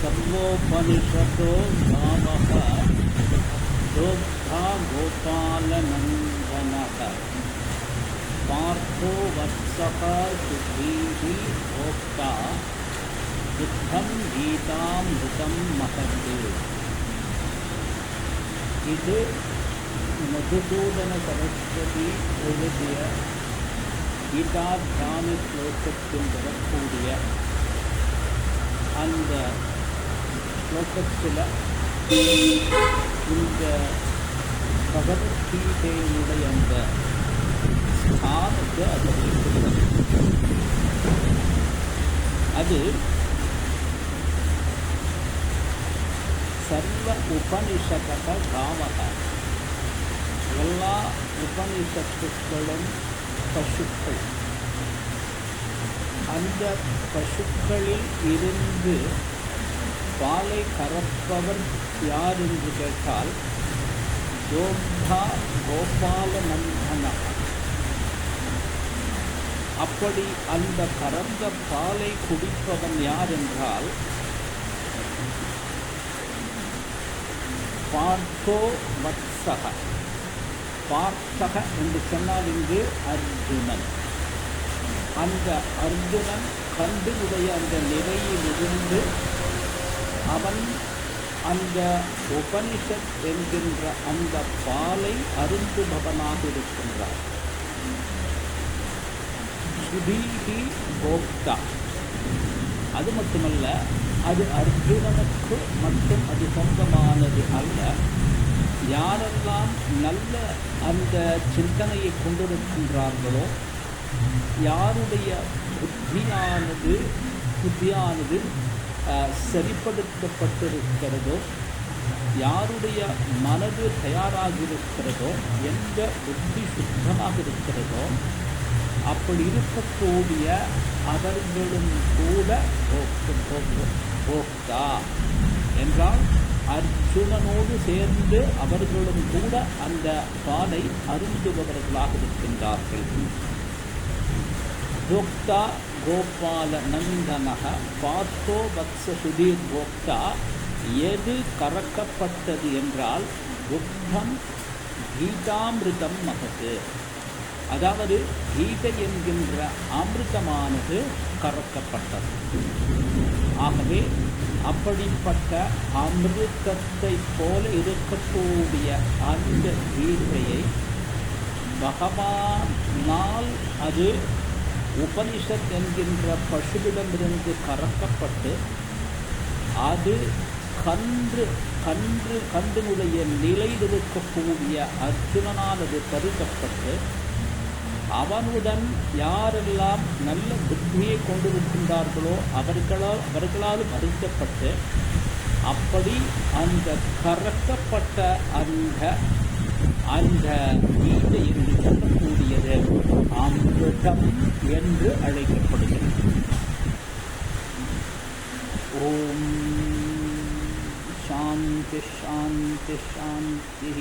सर्वोपनिषदो भावः दोग्धा गोपालनन्दनः पार्थो वत्सः सुधीः भोक्ता दुग्धं गीतामृतं महत्. இது மதுசூதன சரஸ்வதி எழுதிய கீதாத்தியான ஸ்லோகத்தில் வரக்கூடிய அந்த ஸ்லோகத்தில் இந்த பகவத்கீதையினுடைய அந்த ஸ்தானத்தை அது அது சர்வ உபனிஷதக காமக, எல்லா உபனிஷத்துக்களும் பசுக்கள். அந்த பசுக்களில் இருந்து பாலை கறப்பவர் யார் என்று கேட்டால் யோகா கோபாலநந்தன. அப்படி அந்த கறந்த பாலை குடிப்பவன் யார் என்றால் பார்த்தோ வத்சக. பார்த்தக என்று சொன்னால் இங்கு அர்ஜுனன். அந்த அர்ஜுனன் கண்டுடைய அந்த நிலையிலிருந்து அவன் அந்த உபனிஷத் என்கின்ற அந்த பாலை அருந்துபவனாக இருக்கின்றார். சுதீஹி போக்தா. அது மட்டுமல்ல, அது அர்ஜுனனுக்கு மட்டும் அது சொந்தமானது அல்ல. யாரெல்லாம் நல்ல அந்த சிந்தனையை கொண்டிருக்கின்றார்களோ, யாருடைய புத்தியானது சரிப்படுத்தப்பட்டிருக்கிறதோ, யாருடைய மனது தயாராக இருக்கிறதோ, எந்த புத்தி சுத்தமாக இருக்கிறதோ, அப்படி இருக்கக்கூடிய அவர்களும் கூட போக்தா என்றால் அர்ஜுனனோடு சேர்ந்து அவர்களும் கூட அந்த பாலை அருந்துபவர்களாக இருக்கின்றார்கள். போக்தா கோபால நந்தனக பார்த்தோ வத்ச சுதீர் போக்தா. எது கறக்கப்பட்டது என்றால் துக்தம் கீதாமிருதம் மகத்து. அதாவது கீதை என்கின்ற அமிர்தமானது கறக்கப்பட்டது. ஆகவே அப்படிப்பட்ட அமிர்தத்தை போல இருக்கக்கூடிய அந்த கீதையை பகவானால் அது உபனிஷத் என்கின்ற பசுவிடமிருந்து கறக்கப்பட்டு அது கன்றுடைய நிலையில் இருக்கக்கூடிய அர்ஜுனனால் அது பருகப்பட்டு அவனுடன் யாரெல்லாம் நல்ல புத்தியை கொண்டிருக்கின்றார்களோ அவர்களாலும் அறிக்கப்பட்டு அப்படி அந்த கறக்கப்பட்ட அந்த கீதை என்று சொல்லக்கூடியது அமிர்தம் என்று அழைக்கப்படுகிறது. ஓம் சாந்தி சாந்தி சாந்தி.